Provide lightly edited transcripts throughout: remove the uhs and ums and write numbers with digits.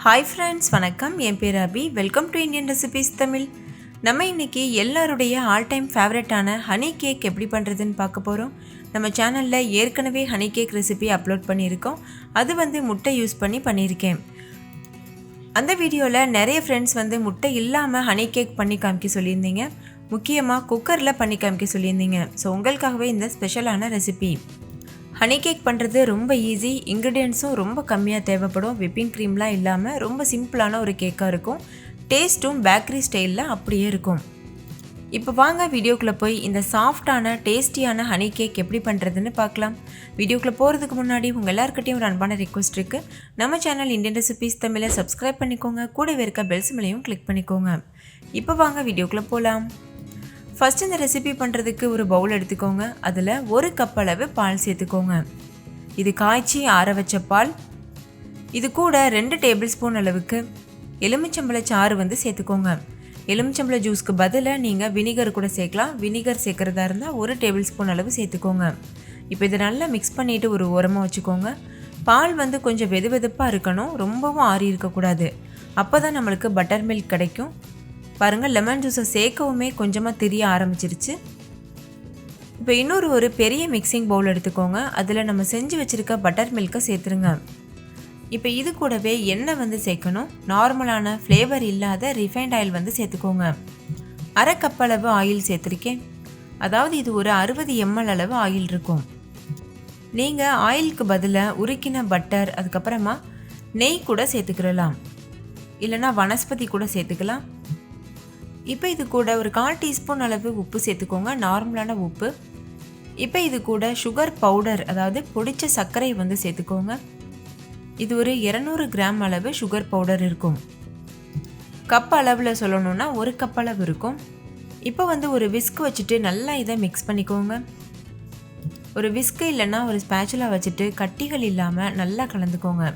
Hi friends, வணக்கம். என் பேர் Abhi. Welcome to Indian recipes Tamil. நம்ம இன்னைக்கு எல்லாருடைய ஆல் டைம் ஃபேவரட்டான ஹனி கேக் எப்படி பண்ணுறதுன்னு பார்க்க போகிறோம். நம்ம சேனலில் ஏற்கனவே ஹனி கேக் ரெசிபி அப்லோட் பண்ணியிருக்கோம். அது முட்டை யூஸ் பண்ணி பண்ணியிருக்கேன். அந்த வீடியோவில் நிறைய ஃப்ரெண்ட்ஸ் முட்டை இல்லாமல் ஹனி கேக் பண்ணி காமிக்க சொல்லியிருந்தீங்க. முக்கியமாக குக்கரில் பண்ணி காமிக்க சொல்லியிருந்தீங்க. ஸோ உங்களுக்காகவே இந்த ஸ்பெஷலான ரெசிபி. ஹனி கேக் பண்ணுறது ரொம்ப ஈஸி, இன்க்ரீடியன்ட்ஸும் ரொம்ப கம்மியாக தேவைப்படும். விப்பிங் க்ரீம்லாம் இல்லாமல் ரொம்ப சிம்பிளான ஒரு கேக்காக இருக்கும். டேஸ்ட்டும் பேக்கரி ஸ்டைலில் அப்படியே இருக்கும். இப்போ வாங்க வீடியோக்குள்ளே போய் இந்த சாஃப்டான டேஸ்டியான ஹனி கேக் எப்படி பண்ணுறதுன்னு பார்க்கலாம். வீடியோக்குள்ளே போகிறதுக்கு முன்னாடி உங்கள் எல்லாருக்கிட்டையும் ஒரு அன்பான ரிக்வெஸ்ட் இருக்குது. நம்ம சேனல் இந்தியன் ரெசிபீஸ் தமிழை சப்ஸ்கிரைப் பண்ணிக்கோங்க. கூடவே இருக்க பெல் சிம்பலையும் கிளிக் பண்ணிக்கோங்க. இப்போ வாங்க வீடியோக்குள்ளே போகலாம். ஃபஸ்ட்டு இந்த ரெசிபி பண்ணுறதுக்கு ஒரு பவுல் எடுத்துக்கோங்க. அதில் 1 கப் அளவு பால் சேர்த்துக்கோங்க. இது காய்ச்சி ஆற வச்ச பால். இது கூட 2 டேபிள் ஸ்பூன் அளவுக்கு எலுமிச்சம்பழ சாறு சேர்த்துக்கோங்க. எலுமிச்சம்பழ ஜூஸ்க்கு பதிலாக நீங்கள் வினிகர் கூட சேர்க்கலாம். வினிகர் சேர்க்குறதா இருந்தால் 1 டேபிள் ஸ்பூன் அளவு சேர்த்துக்கோங்க. இப்போ இதை நல்லா மிக்ஸ் பண்ணிவிட்டு ஒரு ஓரமாக வச்சுக்கோங்க. பால் கொஞ்சம் வெது வெதுப்பாக இருக்கணும், ரொம்பவும் ஆறி இருக்கக்கூடாது. அப்போ தான் நம்மளுக்கு பட்டர் மில்க் கிடைக்கும். பாருங்கள், லெமன் ஜூஸை சேர்க்கவுமே கொஞ்சமாக தெரிய ஆரம்பிச்சிருச்சு. இப்போ ஒரு பெரிய மிக்சிங் பவுல் எடுத்துக்கோங்க. அதில் நம்ம செஞ்சு வச்சுருக்க பட்டர் மில்கை சேர்த்துருங்க. இப்போ இது கூடவே எண்ணெய் சேர்க்கணும். நார்மலான ஃப்ளேவர் இல்லாத ரிஃபைண்ட் ஆயில் சேர்த்துக்கோங்க. 1/2 கப் அளவு ஆயில் சேர்த்துருக்கேன். அதாவது இது ஒரு 60 ml அளவு ஆயில் இருக்கும். நீங்கள் ஆயிலுக்கு பதிலாக உருக்கின பட்டர், அதுக்கப்புறமா நெய் கூட சேர்த்துக்கிடலாம். இல்லைனா வனஸ்பதி கூட சேர்த்துக்கலாம். இப்போ இது கூட ஒரு 1/4 டீஸ்பூன் அளவு உப்பு சேர்த்துக்கோங்க, நார்மலான உப்பு. இப்போ இது கூட சுகர் பவுடர், அதாவது பொடிச்ச சர்க்கரை சேர்த்துக்கோங்க. இது ஒரு 200 கிராம் அளவு சுகர் பவுடர் இருக்கும். கப் அளவில் சொல்லணும்னா 1 கப் அளவு இருக்கும். இப்போ ஒரு விஸ்க் வச்சுட்டு நல்லா இதை மிக்ஸ் பண்ணிக்கோங்க. ஒரு விஸ்க் இல்லைன்னா ஒரு ஸ்பேச்சுலா வச்சுட்டு கட்டிகள் இல்லாமல் நல்லா கலந்துக்கோங்க.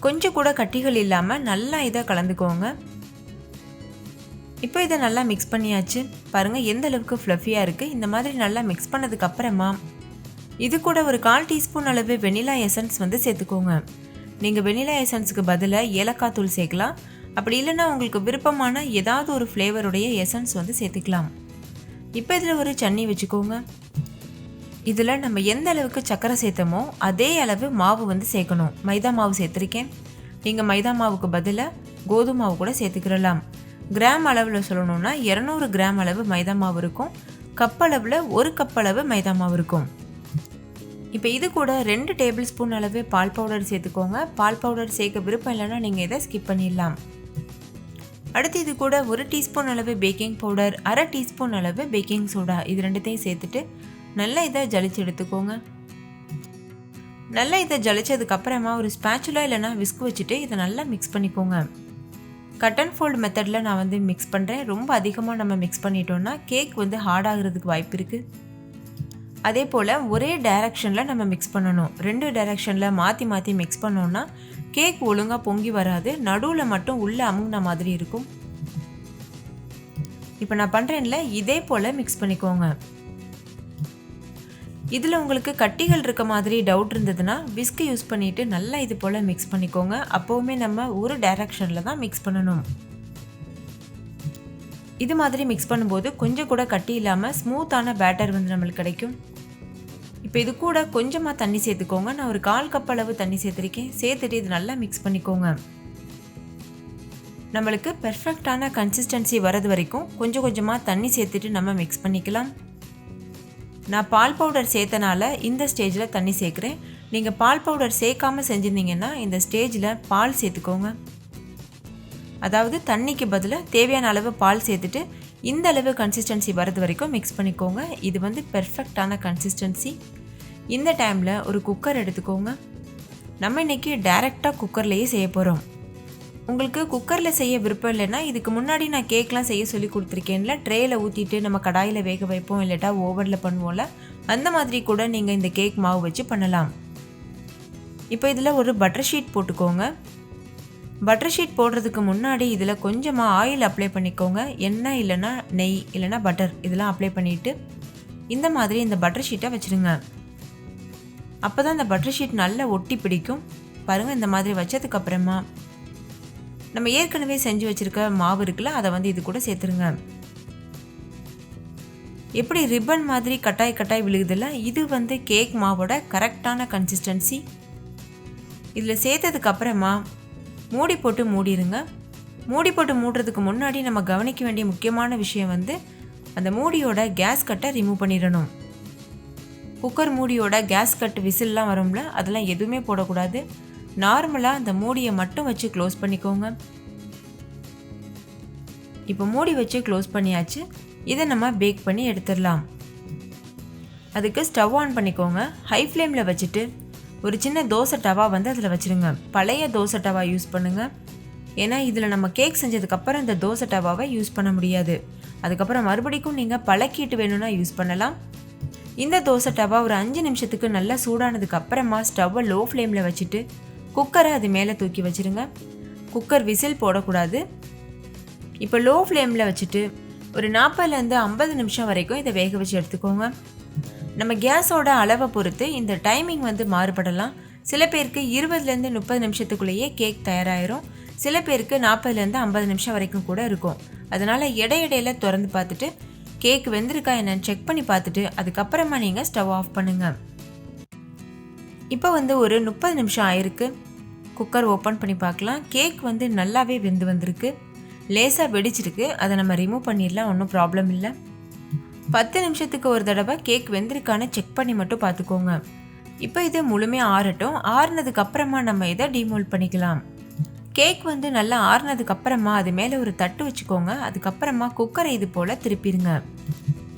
கொஞ்சம் கூட கட்டிகள் இல்லாமல் நல்லா இதை கலந்துக்கோங்க. இப்போ இதை நல்லா மிக்ஸ் பண்ணியாச்சு. பாருங்கள் எந்த அளவுக்கு ஃப்ளஃபியாக இருக்குது. இந்த மாதிரி நல்லா மிக்ஸ் பண்ணதுக்கப்புறமா இது கூட ஒரு 1/4 டீஸ்பூன் அளவு வெனிலா எசன்ஸ் சேர்த்துக்கோங்க. நீங்கள் வெனிலா எசன்ஸுக்கு பதிலாக ஏலக்காய் தூள் சேர்க்கலாம். அப்படி இல்லைன்னா உங்களுக்கு விருப்பமான ஏதாவது ஒரு ஃப்ளேவருடைய எசன்ஸ் சேர்த்துக்கலாம். இப்போ இதில் ஒரு சன்னி வச்சுக்கோங்க. இதில் நம்ம எந்த அளவுக்கு சர்க்கரை சேர்த்தோமோ அதே அளவு மாவு சேர்க்கணும். மைதா மாவு சேர்த்துருக்கேன். நீங்கள் மைதா மாவுக்கு பதிலாக கோதுமை மாவு கூட சேர்த்துக்கிடலாம். கிராம் அளவில் சொல்லணும்னா 200 கிராம் அளவு மைதா மாவு இருக்கும். கப் அளவில் 1 கப் அளவு மைதா மாவு இருக்கும். இப்போ இது கூட 2 டேபிள் ஸ்பூன் அளவு பால் பவுடர் சேர்த்துக்கோங்க. பால் பவுடர் சேர்க்க விருப்பம் இல்லைன்னா நீங்கள் இதை ஸ்கிப் பண்ணிடலாம். அடுத்து இது கூட 1 டீஸ்பூன் அளவு பேக்கிங் பவுடர், 1/2 டீஸ்பூன் அளவு பேக்கிங் சோடா, இது ரெண்டுத்தையும் சேர்த்துட்டு நல்லா இதை ஜலிச்சு எடுத்துக்கோங்க. நல்லா இதை ஜலிச்சதுக்கப்புறமா ஒரு ஸ்பேச்சுலா இல்லைனா விஸ்க் வச்சுட்டு இதை நல்லா மிக்ஸ் பண்ணிக்கோங்க. கட் அண்ட் ஃபோல்டு மெத்தடில் நான் மிக்ஸ் பண்ணுறேன். ரொம்ப அதிகமாக நம்ம மிக்ஸ் பண்ணிட்டோம்னா கேக் ஹார்ட் ஆகிறதுக்கு வாய்ப்பு இருக்குது. அதே போல் ஒரே டைரக்ஷனில் நம்ம மிக்ஸ் பண்ணணும். 2 டைரக்ஷனில் மாற்றி மாற்றி மிக்ஸ் பண்ணோன்னா கேக் ஒழுங்காக பொங்கி வராது. நடுவில் மட்டும் உள்ளே அமுங்கின மாதிரி இருக்கும். இப்போ நான் பண்ணுறேன்ல, இதே போல் மிக்ஸ் பண்ணிக்கோங்க. இதில் உங்களுக்கு கட்டிகள் இருக்க மாதிரி டவுட் இருந்ததுன்னா விஸ்க் யூஸ் பண்ணிவிட்டு நல்லா இது போல் மிக்ஸ் பண்ணிக்கோங்க. அப்போவுமே நம்ம ஒரு டைரக்ஷனில் தான் மிக்ஸ் பண்ணணும். இது மாதிரி மிக்ஸ் பண்ணும்போது கொஞ்சம் கூட கட்டி இல்லாமல் ஸ்மூத்தான பேட்டர் நம்மளுக்கு கிடைக்கும். இப்போ இது கூட கொஞ்சமாக தண்ணி சேர்த்துக்கோங்க. நான் ஒரு 1/4 கப் அளவு தண்ணி சேர்த்துருக்கேன். சேர்த்துட்டு இது நல்லா மிக்ஸ் பண்ணிக்கோங்க. நம்மளுக்கு பெர்ஃபெக்டான கன்சிஸ்டன்சி வரது வரைக்கும் கொஞ்சம் கொஞ்சமாக தண்ணி சேர்த்துட்டு நம்ம மிக்ஸ் பண்ணிக்கலாம். நான் பால் பவுடர் சேர்த்தனால இந்த ஸ்டேஜில் தண்ணி சேர்க்குறேன். நீங்கள் பால் பவுடர் சேர்க்காமல் செஞ்சுருந்தீங்கன்னா இந்த ஸ்டேஜில் பால் சேர்த்துக்கோங்க. அதாவது தண்ணிக்கு பதிலாக தேவையான அளவு பால் சேர்த்துட்டு இந்த அளவு கன்சிஸ்டன்சி வரது வரைக்கும் மிக்ஸ் பண்ணிக்கோங்க. இது பெர்ஃபெக்டான கன்சிஸ்டன்சி. இந்த டைமில் ஒரு குக்கர் எடுத்துக்கோங்க. நம்ம இன்றைக்கி டைரெக்டாக குக்கர்லேயே செய்ய போகிறோம். உங்களுக்கு குக்கரில் செய்ய விருப்பம் இல்லைன்னா இதுக்கு முன்னாடி நான் கேக்லாம் செய்ய சொல்லி கொடுத்துருக்கேன்ல, ட்ரேயில் ஊற்றிட்டு நம்ம கடாயில் வேக வைப்போம், இல்லாட்டா ஓவனில் பண்ணுவோம்ல, அந்த மாதிரி கூட நீங்கள் இந்த கேக் மாவு வச்சு பண்ணலாம். இப்போ இதில் ஒரு பட்டர் ஷீட் போட்டுக்கோங்க. பட்டர் ஷீட் போடுறதுக்கு முன்னாடி இதில் கொஞ்சமாக ஆயில் அப்ளை பண்ணிக்கோங்க. எண்ணெய் இல்லைன்னா நெய் இல்லைனா பட்டர் இதெல்லாம் அப்ளை பண்ணிவிட்டு இந்த மாதிரி இந்த பட்டர் ஷீட்டை வச்சுருங்க. அப்போ தான் இந்த பட்டர் ஷீட் நல்லா ஒட்டி பிடிக்கும். பாருங்கள், இந்த மாதிரி வச்சதுக்கப்புறமா நம்ம ஏற்கனவே செஞ்சு வச்சுருக்க மாவு இருக்குல்ல, அதை வந்து இது கூட சேர்த்துருங்க. எப்படி ரிப்பன் மாதிரி கட்டாய் விழுகுதில்ல, இது வந்து கேக் மாவோட கரெக்டான கன்சிஸ்டன்சி. இதில் சேர்த்ததுக்கு அப்புறமா மூடி போட்டு மூடிடுங்க. மூடி போட்டு மூடுறதுக்கு முன்னாடி நம்ம கவனிக்க வேண்டிய முக்கியமான விஷயம் வந்து அந்த மூடியோட கேஸ் கட்டை ரிமூவ் பண்ணிடணும். குக்கர் மூடியோட கேஸ் கட் விசில்லாம் வரும்ல, அதெல்லாம் எதுவுமே போடக்கூடாது. நார்மலாக அந்த மூடியை மட்டும் வச்சு க்ளோஸ் பண்ணிக்கோங்க. இப்போ மூடி வச்சு க்ளோஸ் பண்ணியாச்சு. இதை நம்ம பேக் பண்ணி எடுத்துடலாம். அதுக்கு ஸ்டவ் ஆன் பண்ணிக்கோங்க. ஹை ஃப்ளேமில் வச்சுட்டு ஒரு சின்ன தோசை டவா வந்து அதில் வச்சுருங்க. பழைய தோசை டவா யூஸ் பண்ணுங்கள். ஏன்னா இதில் நம்ம கேக் செஞ்சதுக்கப்புறம் இந்த தோசை டவாவை யூஸ் பண்ண முடியாது. அதுக்கப்புறம் மறுபடிக்கும் நீங்கள் பழக்கிட்டு வேணும்னா யூஸ் பண்ணலாம். இந்த தோசை டவா ஒரு 5 நிமிஷத்துக்கு நல்லா சூடானதுக்கு அப்புறமா ஸ்டவ்வை லோ ஃப்ளேமில் வச்சுட்டு குக்கரை அது மேலே தூக்கி வச்சுருங்க. குக்கர் விசில் போடக்கூடாது. இப்போ லோ ஃப்ளேமில் வச்சுட்டு ஒரு 40லேருந்து 50 நிமிஷம் வரைக்கும் இதை வேக வச்சு எடுத்துக்கோங்க. நம்ம கேஸோட அளவை பொறுத்து இந்த டைமிங் வந்து மாறுபடலாம். சில பேருக்கு 20லேருந்து 30 நிமிஷத்துக்குள்ளேயே கேக் தயாராகிடும். சில பேருக்கு 40லேருந்து 50 நிமிஷம் வரைக்கும் கூட இருக்கும். அதனால் இடையிடையில் திறந்து பார்த்துட்டு கேக் வெந்திருக்கா என்னன்னு செக் பண்ணி பார்த்துட்டு அதுக்கப்புறமா நீங்கள் ஸ்டவ் ஆஃப் பண்ணுங்கள். இப்போ வந்து ஒரு 30 நிமிஷம் ஆயிருக்கு. குக்கர் ஓப்பன் பண்ணி பார்க்கலாம். கேக் வந்து நல்லாவே வெந்து வந்திருக்கு. லேசாக வெடிச்சிருக்கு. அதை நம்ம ரிமூவ் பண்ணிடலாம், ஒன்றும் ப்ராப்ளம் இல்லை. 10 நிமிஷத்துக்கு ஒரு தடவை கேக் வெந்திருக்கான்னு செக் பண்ணி மட்டும் பார்த்துக்கோங்க. இப்போ இது முழுமையாக ஆறட்டும். ஆறுனதுக்கு அப்புறமா நம்ம இதை டிமோல்ட் பண்ணிக்கலாம். கேக் வந்து நல்லா ஆறுனதுக்கு அப்புறமா அது மேலே ஒரு தட்டு வச்சுக்கோங்க. அதுக்கப்புறமா குக்கரை இது போல் திருப்பிடுங்க.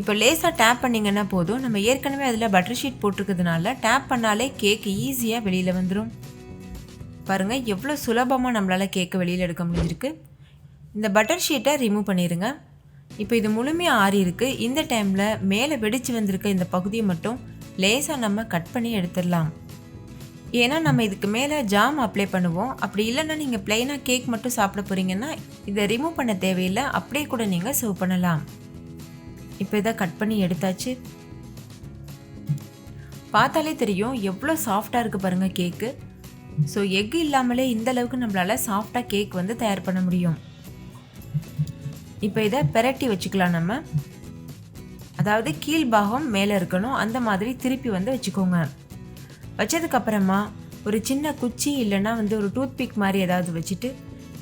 இப்போ லேசாக டேப் பண்ணிங்கன்னா போதும். நம்ம ஏற்கனவே அதில் பட்டர் ஷீட் போட்டிருக்கிறதுனால டேப் பண்ணாலே கேக் ஈஸியாக வெளியில் வந்துடும். பாருங்கள் எவ்வளோ சுலபமாக நம்மளால் கேக்கை வெளியில் எடுக்க முடிஞ்சிருக்கு. இந்த பட்டர் ஷீட்டை ரிமூவ் பண்ணிடுங்க. இப்போ இது முழுமையாக ஆறி இருக்குது. இந்த டைமில் மேலே வெடித்து வந்திருக்க இந்த பகுதியை மட்டும் லேசாக நம்ம கட் பண்ணி எடுத்துடலாம். ஏன்னா நம்ம இதுக்கு மேலே ஜாம் அப்ளை பண்ணுவோம். அப்படி இல்லைன்னா நீங்கள் ப்ளைனாக கேக் மட்டும் சாப்பிட போகிறீங்கன்னா இதை ரிமூவ் பண்ண தேவையில்லை, அப்படியே கூட நீங்கள் சர்வ் பண்ணலாம். இப்போ இதை கட் பண்ணி எடுத்தாச்சு. பார்த்தாலே தெரியும் எவ்வளோ சாஃப்டாக இருக்குது பாருங்கள் கேக்கு. ஸோ எக் இல்லாமலே இந்த அளவுக்கு நம்மளால் சாஃப்டாக கேக் வந்து தயார் பண்ண முடியும். இப்போ இதை பெரட்டி வச்சுக்கலாம் நம்ம. அதாவது கீழ்பாகம் மேலே இருக்கணும், அந்த மாதிரி திருப்பி வந்து வச்சுக்கோங்க. வச்சதுக்கப்புறமா ஒரு சின்ன குச்சி இல்லைன்னா வந்து ஒரு டூத் பிக் மாதிரி ஏதாவது வச்சுட்டு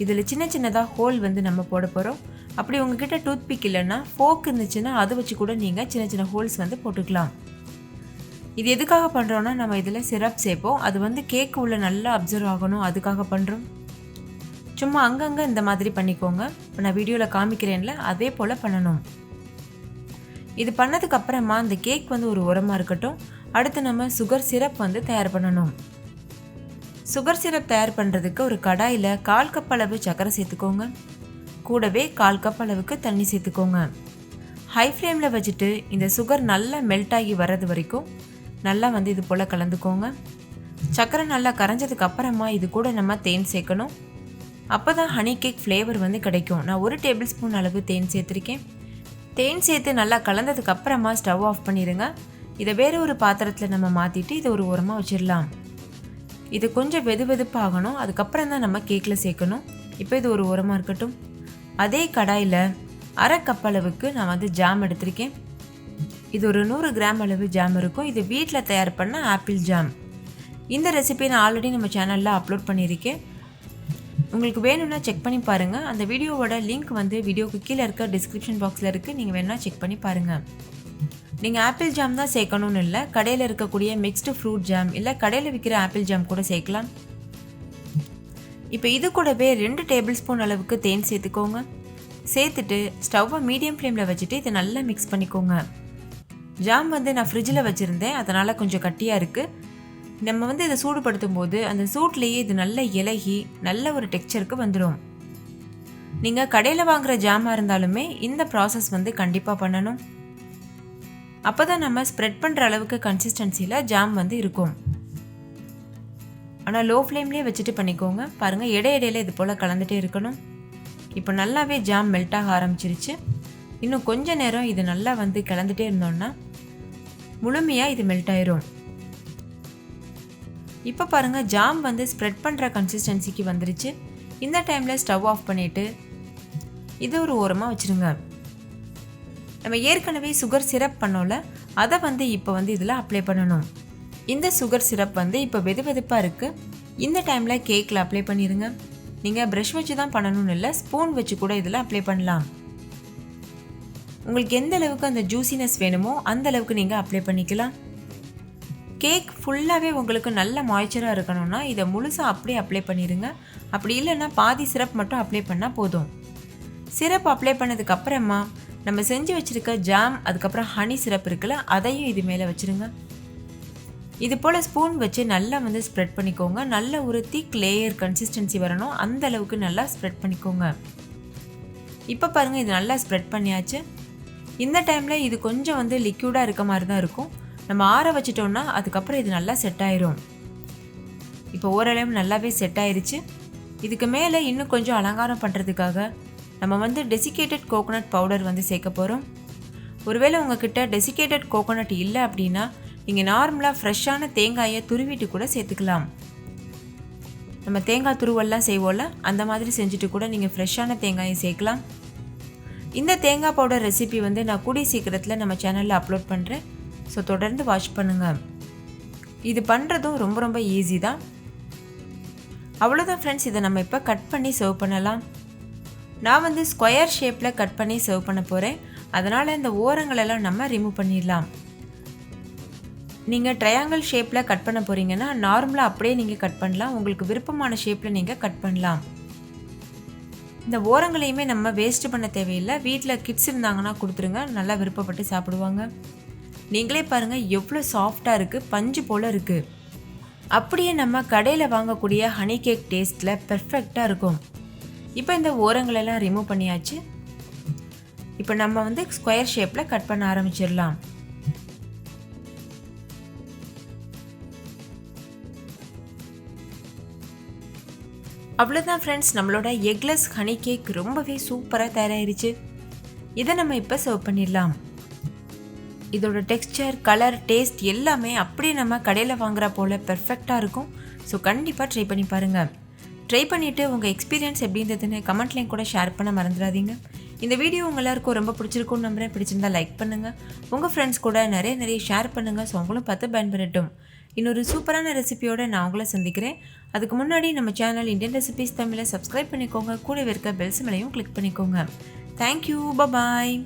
இதில் சின்ன சின்னதாக ஹோல் வந்து நம்ம போட போகிறோம். அப்படி உங்ககிட்ட டூத் பிக் இல்லைன்னா ஃபோக் இருந்துச்சுன்னா அதை வச்சு கூட நீங்கள் சின்ன சின்ன ஹோல்ஸ் வந்து போட்டுக்கலாம். இது எதுக்காக பண்ணுறோன்னா நம்ம இதில் சிரப் சேர்ப்போம். அது வந்து கேக்கு உள்ள நல்லா அப்சர்வ் ஆகணும், அதுக்காக பண்ணுறோம். சும்மா அங்கங்கே இந்த மாதிரி பண்ணிக்கோங்க. இப்போ நான் வீடியோவில் காமிக்கிறேன்ல, அதே போல் பண்ணணும். இது பண்ணதுக்கப்புறமா இந்த கேக் வந்து ஒரு உரமாக இருக்கட்டும். அடுத்து நம்ம சுகர் சிரப் வந்து தயார் பண்ணணும். சுகர் சிரப் தயார் பண்ணுறதுக்கு ஒரு கடாயில் 1/4 கப் அளவு சர்க்கரை சேர்த்துக்கோங்க. கூடவே 1/4 கப் அளவுக்கு தண்ணி சேர்த்துக்கோங்க. ஹை ஃப்ளேமில் வச்சுட்டு இந்த சுகர் நல்லா மெல்ட் ஆகி வர்றது வரைக்கும் நல்லா வந்து இது போல் கலந்துக்கோங்க. சர்க்கரை நல்லா கரைஞ்சதுக்கு அப்புறமா இது கூட நம்ம தேன் சேர்க்கணும். அப்போ தான் ஹனி கேக் ஃப்ளேவர் வந்து கிடைக்கும். நான் 1 டேபிள் ஸ்பூன் அளவு தேன் சேர்த்துருக்கேன். தேன் சேர்த்து நல்லா கலந்ததுக்கு அப்புறமா ஸ்டவ் ஆஃப் பண்ணிடுங்க. இதை வேறு ஒரு பாத்திரத்தில் நம்ம மாற்றிட்டு இதை ஒரு ஓரமாக வச்சிடலாம். இது கொஞ்சம் வெதுப்பாகணும், அதுக்கப்புறம் தான் நம்ம கேக்கில் சேர்க்கணும். இப்போ இது ஒரு ஓரமாக இருக்கட்டும். அதே கடாயில் 1/2 கப் அளவுக்கு நான் வந்து ஜாம் எடுத்திருக்கேன். இது ஒரு 100 கிராம் அளவு ஜாம் இருக்கும். இது வீட்டில் தயார் பண்ண ஆப்பிள் ஜாம். இந்த ரெசிபி நான் ஆல்ரெடி நம்ம சேனலில் அப்லோட் பண்ணியிருக்கேன். உங்களுக்கு வேணும்னா செக் பண்ணி பாருங்கள். அந்த வீடியோவோட லிங்க் வந்து வீடியோக்கு கீழே இருக்க டிஸ்கிரிப்ஷன் பாக்ஸில் இருக்குது. நீங்கள் வேணும்னா செக் பண்ணி பாருங்கள். நீங்கள் ஆப்பிள் ஜாம் தான் சேர்க்கணும்னு இல்லை, கடையில் இருக்கக்கூடிய மிக்ஸ்டு ஃப்ரூட் ஜாம் இல்லை கடையில் விற்கிற ஆப்பிள் ஜாம் கூட சேர்க்கலாம். இப்போ இது கூடவே 2 டேபிள் ஸ்பூன் அளவுக்கு தேன் சேர்த்துக்கோங்க. சேர்த்துட்டு ஸ்டவ்வை மீடியம் ஃப்ளேமில் வச்சுட்டு இதை நல்லா மிக்ஸ் பண்ணிக்கோங்க. ஜாம் வந்து நான் ஃப்ரிட்ஜில் வச்சுருந்தேன், அதனால் கொஞ்சம் கட்டியாக இருக்குது. நம்ம வந்து இதை சூடுபடுத்தும் போது அந்த சூட்லேயே இது நல்ல இலகி நல்ல ஒரு டெக்ஸ்சருக்கு வந்துடும். நீங்கள் கடையில் வாங்குகிற ஜாமாக இருந்தாலுமே இந்த ப்ராசஸ் வந்து கண்டிப்பாக பண்ணணும். அப்போ தான் நம்ம ஸ்ப்ரெட் பண்ணுற அளவுக்கு கன்சிஸ்டன்சியில் ஜாம் வந்து இருக்கும். ஆனால் லோ ஃப்ளேம்லேயே வச்சுட்டு பண்ணிக்கோங்க. பாருங்கள் இடையிடையில் இது போல் கலந்துகிட்டே இருக்கணும். இப்போ நல்லாவே ஜாம் மெல்ட் ஆக ஆரம்பிச்சிருச்சு. இன்னும் கொஞ்ச நேரம் இது நல்லா வந்து கலந்துகிட்டே இருந்தோம்னா முழுமையாக இது மெல்ட் ஆயிரும். இப்போ பாருங்கள் ஜாம் வந்து ஸ்ப்ரெட் பண்ணுற கன்சிஸ்டன்சிக்கு வந்துருச்சு. இந்த டைமில் ஸ்டவ் ஆஃப் பண்ணிவிட்டு இது ஒரு ஓரமாக வச்சுருங்க. நம்ம ஏற்கனவே சுகர் சிரப் பண்ணோம்ல, அதை இப்போ இதில் அப்ளை பண்ணணும். இந்த சுகர் சிரப் இப்போ வெது வெதுப்பாக இருக்குது. இந்த டைமில் கேக்கில் அப்ளை பண்ணிடுங்க. நீங்கள் ப்ரஷ் வச்சு தான் பண்ணணும்னு இல்லை, ஸ்பூன் வச்சு கூட இதில் அப்ளை பண்ணலாம். உங்களுக்கு எந்த அளவுக்கு அந்த ஜூசினஸ் வேணுமோ அந்த அளவுக்கு நீங்கள் அப்ளை பண்ணிக்கலாம். கேக் ஃபுல்லாகவே உங்களுக்கு நல்ல மாய்ச்சராக இருக்கணும்னா இதை முழுசாக அப்படியே அப்ளை பண்ணிடுங்க. அப்படி இல்லைன்னா பாதி சிரப் மட்டும் அப்ளை பண்ணால் போதும். சிரப் அப்ளை பண்ணதுக்கு அப்புறமா நம்ம செஞ்சு வச்சுருக்க ஜாம், அதுக்கப்புறம் ஹனி சிரப் இருக்குல்ல, அதையும் இது மேலே வச்சுருங்க. இது போல் ஸ்பூன் வச்சு நல்லா ஸ்ப்ரெட் பண்ணிக்கோங்க. நல்ல ஒரு திக் லேயர் கன்சிஸ்டன்சி வரணும், அந்த அளவுக்கு நல்லா ஸ்ப்ரெட் பண்ணிக்கோங்க. இப்போ பாருங்கள், இது நல்லா ஸ்ப்ரெட் பண்ணியாச்சு. இந்த டைமில் இது கொஞ்சம் லிக்யூடாக இருக்க மாதிரி தான் இருக்கும். நம்ம ஆற வச்சிட்டோம்னா அதுக்கப்புறம் இது நல்லா செட் ஆயிரும். இப்போ ஓரளவு நல்லாவே செட் ஆயிருச்சு. இதுக்கு மேலே இன்னும் கொஞ்சம் அலங்காரம் பண்ணுறதுக்காக நம்ம டெசிகேட்டட் கோகோனட் பவுடர் சேர்க்க போகிறோம். ஒருவேளை உங்ககிட்ட டெசிகேட்டட் கோகோனட் இல்லை அப்படின்னா நீங்கள் நார்மலாக ஃப்ரெஷ்ஷான தேங்காயை துருவிட்டு கூட சேர்த்துக்கலாம். நம்ம தேங்காய் துருவெல்லாம் செய்வோம்ல, அந்த மாதிரி செஞ்சுட்டு கூட நீங்கள் ஃப்ரெஷ்ஷான தேங்காயை சேர்க்கலாம். இந்த தேங்காய் பவுடர் ரெசிபி நான் கூடிய சீக்கிரத்தில் நம்ம சேனலில் அப்லோட் பண்ணுறேன். ஸோ தொடர்ந்து வாட்ச் பண்ணுங்கள். இது பண்ணுறதும் ரொம்ப ரொம்ப ஈஸி தான். அவ்வளோதான் ஃப்ரெண்ட்ஸ். இதை நம்ம இப்போ கட் பண்ணி சர்வ் பண்ணலாம். நான் ஸ்கொயர் ஷேப்பில் கட் பண்ணி சர்வ் பண்ண போகிறேன். அதனால் இந்த ஓரங்களெல்லாம் நம்ம ரிமூவ் பண்ணிடலாம். நீங்கள் ட்ரையாங்கிள் ஷேப்பில் கட் பண்ண போகிறீங்கன்னா நார்மலாக அப்படியே நீங்கள் கட் பண்ணலாம். உங்களுக்கு விருப்பமான ஷேப்பில் நீங்கள் கட் பண்ணலாம். இந்த ஓரங்களையுமே நம்ம வேஸ்ட்டு பண்ண தேவையில்லை. வீட்டில் கிட்ஸ் இருந்தாங்கன்னா கொடுத்துருங்க, நல்லா விருப்பப்பட்டு சாப்பிடுவாங்க. நீங்களே பாருங்கள் எவ்வளோ சாஃப்டாக இருக்குது, பஞ்சு போல் இருக்குது. அப்படியே நம்ம கடையில் வாங்கக்கூடிய ஹனி கேக் டேஸ்ட்டில் பெர்ஃபெக்டாக இருக்கும். இப்போ இந்த ஓரங்களெல்லாம் ரிமூவ் பண்ணியாச்சு. இப்போ நம்ம ஸ்கொயர் ஷேப்பில் கட் பண்ண ஆரம்பிச்சிடலாம். அவ்வளோதான் ஃப்ரெண்ட்ஸ், நம்மளோட எக்லெஸ் ஹனி கேக் ரொம்பவே சூப்பராக தயாராகிருச்சு. இதை நம்ம இப்போ சர்வ் பண்ணிடலாம். இதோட டெக்ஸ்சர், கலர், டேஸ்ட் எல்லாமே அப்படியே நம்ம கடையில் வாங்குற போல் பெர்ஃபெக்டாக இருக்கும். ஸோ கண்டிப்பாக ட்ரை பண்ணி பாருங்கள். ட்ரை பண்ணிவிட்டு உங்கள் எக்ஸ்பீரியன்ஸ் எப்படி இருந்ததுன்னு கமெண்ட்லேயும் கூட ஷேர் பண்ண மறந்துடாதீங்க. இந்த வீடியோ உங்கள் எல்லாருக்கும் ரொம்ப பிடிச்சிருக்கும்னு நம்புறேன். பிடிச்சிருந்தா லைக் பண்ணுங்கள். உங்கள் ஃப்ரெண்ட்ஸ் கூட நிறைய ஷேர் பண்ணுங்கள். ஸோ உங்களும் பார்த்து பயன்பெறட்டும். இன்னொரு சூப்பரான ரெசிபியோடு நான் உங்களை சந்திக்கிறேன். அதுக்கு முன்னாடி நம்ம சேனல் இந்தியன் ரெசிபிஸ் தமிழை சப்ஸ்கிரைப் பண்ணிக்கோங்க. கூட இருக்க பெல் சிம்பலையும் கிளிக் பண்ணிக்கோங்க. தேங்க்யூ, பாய்.